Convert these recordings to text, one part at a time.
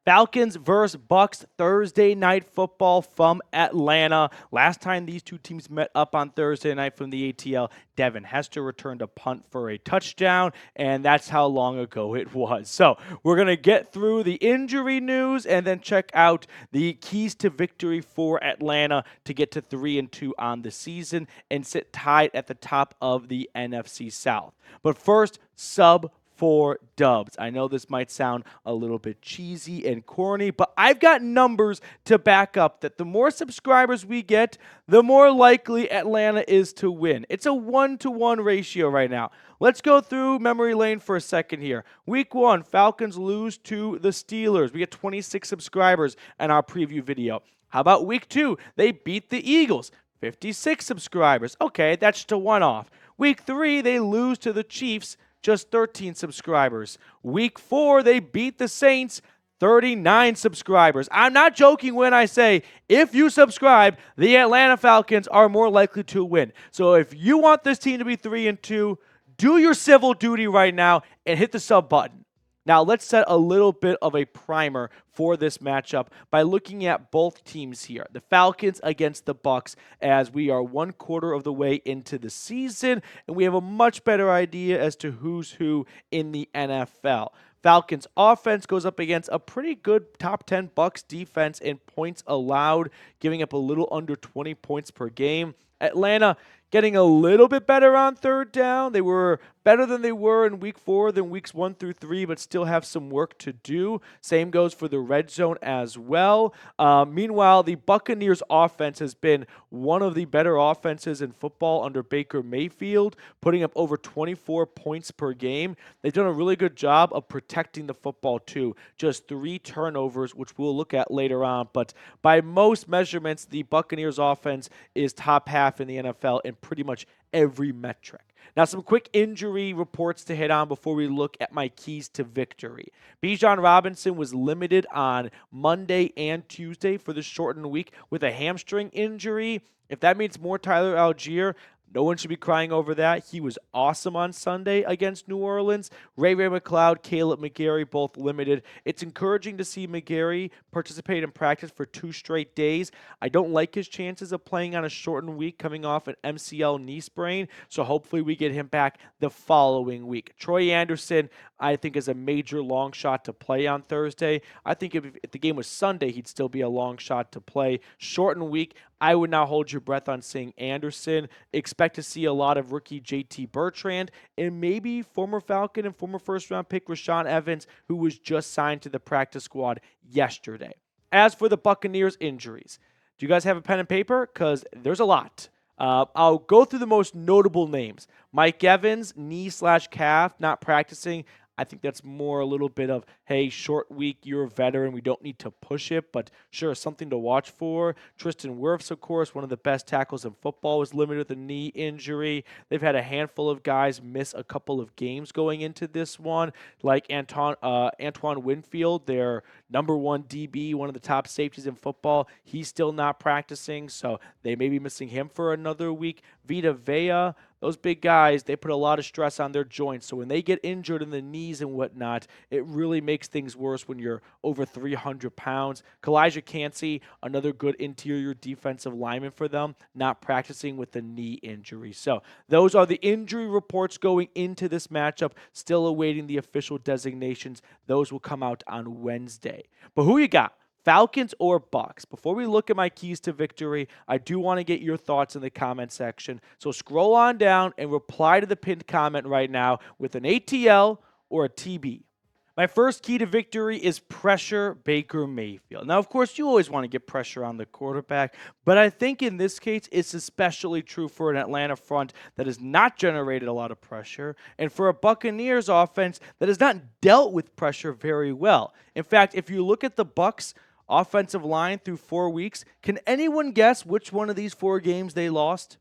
Falcons versus Bucs Thursday night football from Atlanta. Last time these two teams met up on Thursday night from the ATL, Devin Hester returned a punt for a touchdown, and that's how long ago it was. So we're going to get through the injury news and then check out the keys to victory for Atlanta to get to 3-2 on the season and sit tied at the top of the NFC South. But first, sub-4 dubs. I know this might sound a little bit cheesy and corny, but I've got numbers to back up that the more subscribers we get, the more likely Atlanta is to win. It's a 1-to-1 ratio right now. Let's go through memory lane for a second here. Week 1, Falcons lose to the Steelers. We get 26 subscribers in our preview video. How about week 2? They beat the Eagles. 56 subscribers. Okay, that's just a one-off. Week 3, they lose to the Chiefs. Just 13 subscribers. Week 4, they beat the Saints, 39 subscribers. I'm not joking when I say if you subscribe, the Atlanta Falcons are more likely to win. So if you want this team to be 3-2, do your civil duty right now and hit the sub button. Now, let's set a little bit of a primer for this matchup by looking at both teams here. The Falcons against the Bucs, as we are 1/4 of the way into the season, and we have a much better idea as to who's who in the NFL. Falcons offense goes up against a pretty good top 10 Bucs defense in points allowed, giving up a little under 20 points per game. Atlanta getting a little bit better on third down. They were better than they were in week 4 than weeks 1 through 3, but still have some work to do. Same goes for the red zone as well. Meanwhile, the Buccaneers offense has been one of the better offenses in football under Baker Mayfield, putting up over 24 points per game. They've done a really good job of protecting the football too. Just 3 turnovers, which we'll look at later on. But by most measurements, the Buccaneers offense is top half in the NFL in pretty much every metric. Now, some quick injury reports to hit on before we look at my keys to victory. Bijan Robinson was limited on Monday and Tuesday for the shortened week with a hamstring injury. If that means more Tyler Algier, no one should be crying over that. He was awesome on Sunday against New Orleans. Ray McCloud, Caleb McGarry, both limited. It's encouraging to see McGarry participate in practice for 2 straight days. I don't like his chances of playing on a shortened week coming off an MCL knee sprain, so hopefully we get him back the following week. Troy Anderson, I think, is a major long shot to play on Thursday. I think if the game was Sunday, he'd still be a long shot to play. Shortened week, I would not hold your breath on seeing Anderson. Expect to see a lot of rookie JT Bertrand and maybe former Falcon and former first-round pick Rashaan Evans, who was just signed to the practice squad yesterday. As for the Buccaneers injuries, do you guys have a pen and paper? Because there's a lot. I'll go through the most notable names. Mike Evans, knee/calf, not practicing. I think that's more a little bit of, hey, short week, you're a veteran, we don't need to push it, but sure, something to watch for. Tristan Wirfs, of course, one of the best tackles in football, was limited with a knee injury. They've had a handful of guys miss a couple of games going into this one, like Antoine Winfield, their number 1 DB, one of the top safeties in football. He's still not practicing, so they may be missing him for another week. Vita Vea, those big guys, they put a lot of stress on their joints. So when they get injured in the knees and whatnot, it really makes things worse when you're over 300 pounds. Kalijah Cansey, another good interior defensive lineman for them, not practicing with a knee injury. So those are the injury reports going into this matchup. Still awaiting the official designations. Those will come out on Wednesday. But who you got? Falcons or Bucs? Before we look at my keys to victory, I do want to get your thoughts in the comment section. So scroll on down and reply to the pinned comment right now with an ATL or a TB. My first key to victory is pressure Baker Mayfield. Now, of course, you always want to get pressure on the quarterback, but I think in this case, it's especially true for an Atlanta front that has not generated a lot of pressure, and for a Buccaneers offense that has not dealt with pressure very well. In fact, if you look at the Bucs offensive line through 4 weeks, can anyone guess which one of these 4 games they lost?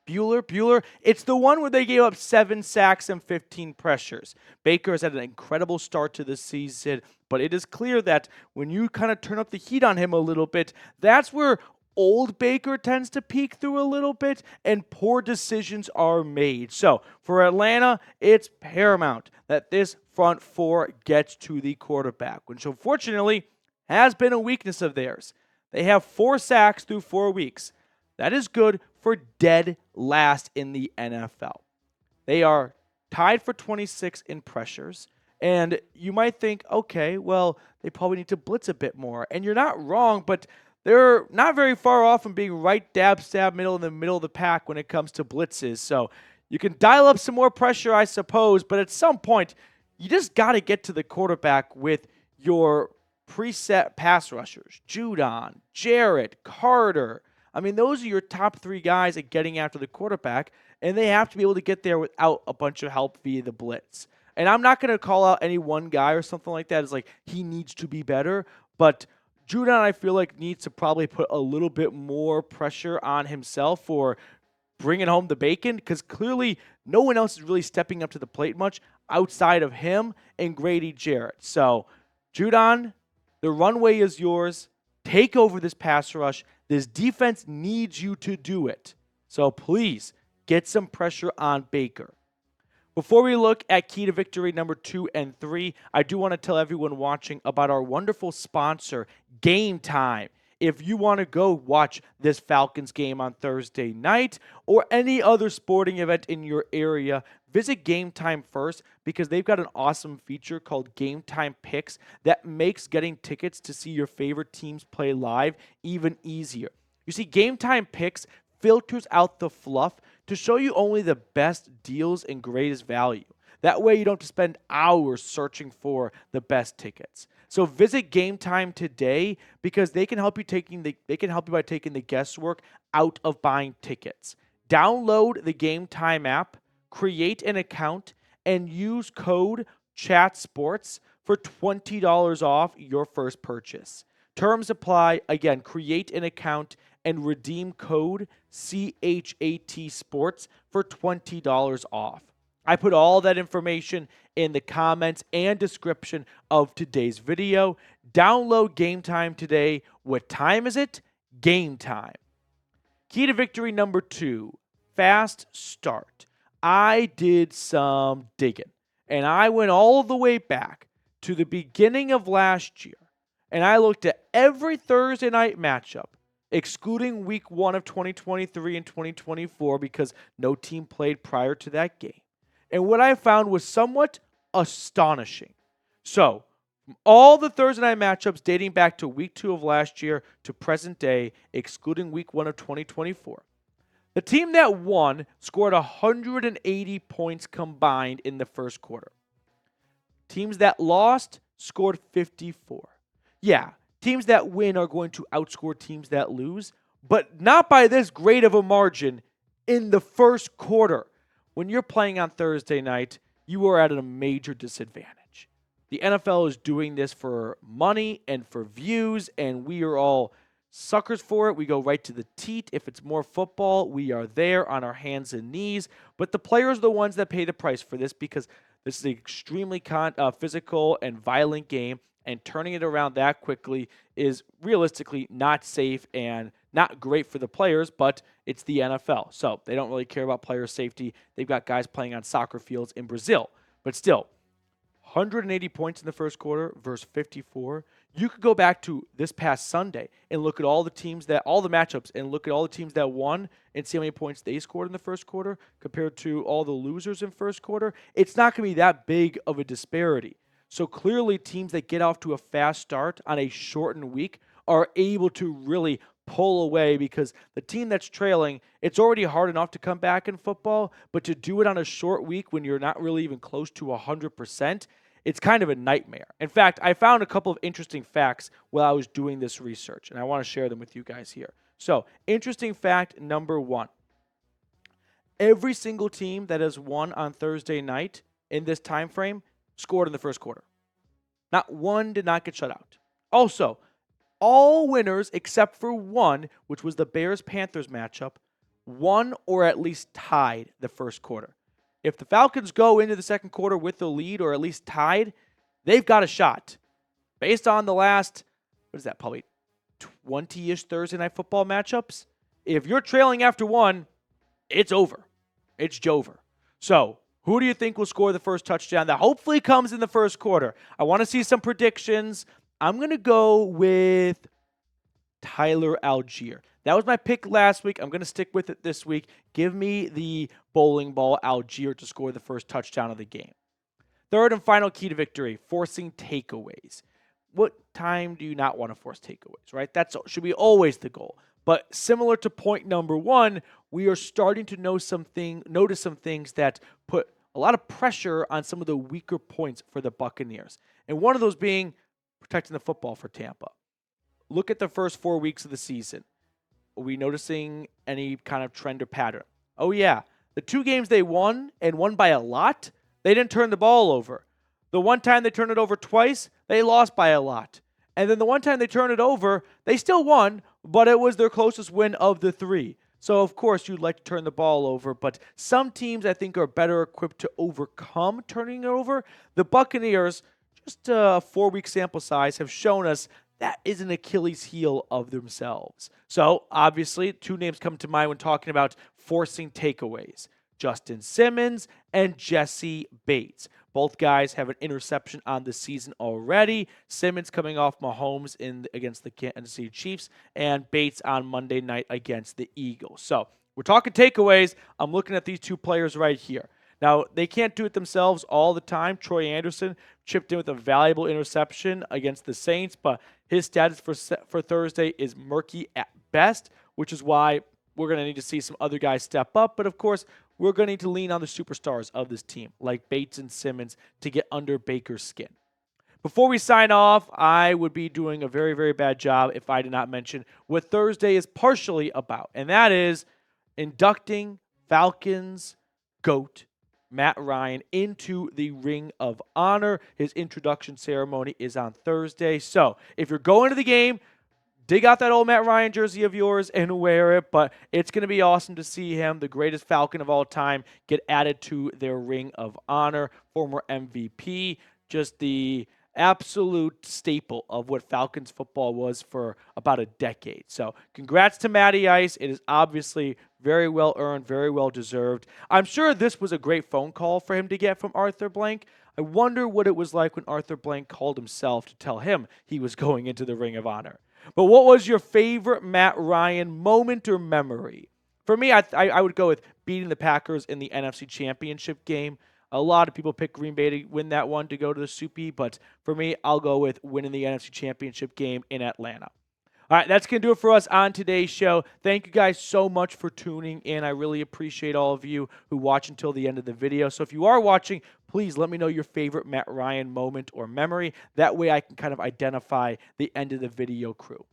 Bueller. It's the one where they gave up 7 sacks and 15 pressures. Baker has had an incredible start to the season, but it is clear that when you kind of turn up the heat on him a little bit, that's where old Baker tends to peek through a little bit, and poor decisions are made. So for Atlanta, it's paramount that this front four gets to the quarterback, which unfortunately has been a weakness of theirs. They have 4 sacks through 4 weeks. That is good for dead last in the NFL. They are tied for 26 in pressures. And you might think, okay, well, they probably need to blitz a bit more. And you're not wrong, but they're not very far off from being right dab stab middle in the middle of the pack when it comes to blitzes. So you can dial up some more pressure, I suppose, but at some point, you just got to get to the quarterback with your preset pass rushers. Judon, Jarrett, Carter. I mean, those are your top 3 guys at getting after the quarterback, and they have to be able to get there without a bunch of help via the blitz. And I'm not going to call out any one guy or something like that as like he needs to be better, but Judon, I feel like, needs to probably put a little bit more pressure on himself for bringing home the bacon, because clearly no one else is really stepping up to the plate much outside of him and Grady Jarrett. So, Judon, the runway is yours. Take over this pass rush. This defense needs you to do it. So please get some pressure on Baker. Before we look at key to victory number 2 and 3, I do want to tell everyone watching about our wonderful sponsor, Game Time. If you want to go watch this Falcons game on Thursday night or any other sporting event in your area, visit Game Time first, because they've got an awesome feature called Game Time Picks that makes getting tickets to see your favorite teams play live even easier. You see, Game Time Picks filters out the fluff to show you only the best deals and greatest value. That way you don't have to spend hours searching for the best tickets. So visit Game Time today, because they can help you by taking the guesswork out of buying tickets. Download the Game Time app, create an account, and use code CHATSPORTS for $20 off your first purchase. Terms apply. Again, create an account and redeem code CHAT Sports for $20 off. I put all that information in the comments and description of today's video. Download Game Time today. What time is it? Game time. Key to victory number 2, fast start. I did some digging, and I went all the way back to the beginning of last year, and I looked at every Thursday night matchup, excluding week 1 of 2023 and 2024 because no team played prior to that game. And what I found was somewhat astonishing. So, from all the Thursday night matchups dating back to week 2 of last year to present day, excluding week 1 of 2024, the team that won scored 180 points combined in the first quarter. Teams that lost scored 54. Yeah, teams that win are going to outscore teams that lose, but not by this great of a margin in the first quarter. When you're playing on Thursday night, you are at a major disadvantage. The NFL is doing this for money and for views, and we are all suckers for it. We go right to the teat. If it's more football, we are there on our hands and knees. But the players are the ones that pay the price for this, because this is an extremely physical and violent game, and turning it around that quickly is realistically not safe and not great for the players, but it's the NFL. So they don't really care about player safety. They've got guys playing on soccer fields in Brazil. But still, 180 points in the first quarter versus 54. You could go back to this past Sunday and look at all the matchups and look at all the teams that won and see how many points they scored in the first quarter compared to all the losers in first quarter. It's not going to be that big of a disparity. So clearly teams that get off to a fast start on a shortened week are able to really pull away, because the team that's trailing, it's already hard enough to come back in football, but to do it on a short week when you're not really even close to 100%, it's kind of a nightmare. In fact, I found a couple of interesting facts while I was doing this research, and I want to share them with you guys here. So, interesting fact number 1. Every single team that has won on Thursday night in this time frame scored in the first quarter. Not one did not get shut out. Also, all winners except for one, which was the Bears-Panthers matchup, won or at least tied the first quarter. If the Falcons go into the second quarter with the lead or at least tied, they've got a shot. Based on the last, probably 20-ish Thursday Night Football matchups. If you're trailing after one, it's over. It's Jover. So, who do you think will score the first touchdown? That hopefully comes in the first quarter. I want to see some predictions. I'm going to go with Tyler Algier. That was my pick last week. I'm going to stick with it this week. Give me the bowling ball Algier to score the first touchdown of the game. Third and final key to victory, forcing takeaways. What time do you not want to force takeaways, right? That should be always the goal. But similar to point number one, we are starting to notice some things that put a lot of pressure on some of the weaker points for the Buccaneers. And one of those being protecting the football for Tampa. Look at the first 4 weeks of the season. Are we noticing any kind of trend or pattern? Oh, yeah. The 2 games they won, and won by a lot, they didn't turn the ball over. The one time they turned it over twice, they lost by a lot. And then the one time they turned it over, they still won, but it was their closest win of the 3. So, of course, you'd like to turn the ball over, but some teams, I think, are better equipped to overcome turning it over. The Buccaneers, just a 4-week sample size, have shown us that is an Achilles heel of themselves. So, obviously, 2 names come to mind when talking about forcing takeaways. Justin Simmons and Jesse Bates. Both guys have an interception on the season already. Simmons coming off Mahomes against the Kansas City Chiefs, and Bates on Monday night against the Eagles. So we're talking takeaways. I'm looking at these 2 players right here. Now, they can't do it themselves all the time. Troy Anderson chipped in with a valuable interception against the Saints, but his status for Thursday is murky at best, which is why we're going to need to see some other guys step up. But, of course, we're going to need to lean on the superstars of this team, like Bates and Simmons, to get under Baker's skin. Before we sign off, I would be doing a very, very bad job if I did not mention what Thursday is partially about, and that is inducting Falcons GOAT Matt Ryan into the Ring of Honor. His introduction ceremony is on Thursday. So if you're going to the game, dig out that old Matt Ryan jersey of yours and wear it, but it's going to be awesome to see him, the greatest Falcon of all time, get added to their Ring of Honor. Former MVP, just the absolute staple of what Falcons football was for about a decade. So congrats to Matty Ice. It is obviously very well earned, very well deserved. I'm sure this was a great phone call for him to get from Arthur Blank. I wonder what it was like when Arthur Blank called himself to tell him he was going into the Ring of Honor. But what was your favorite Matt Ryan moment or memory? For me, I would go with beating the Packers in the NFC Championship game. A lot of people pick Green Bay to win that one to go to the Soupy, but for me, I'll go with winning the NFC Championship game in Atlanta. All right, that's going to do it for us on today's show. Thank you guys so much for tuning in. I really appreciate all of you who watch until the end of the video. So if you are watching, please let me know your favorite Matt Ryan moment or memory. That way I can kind of identify the end of the video crew.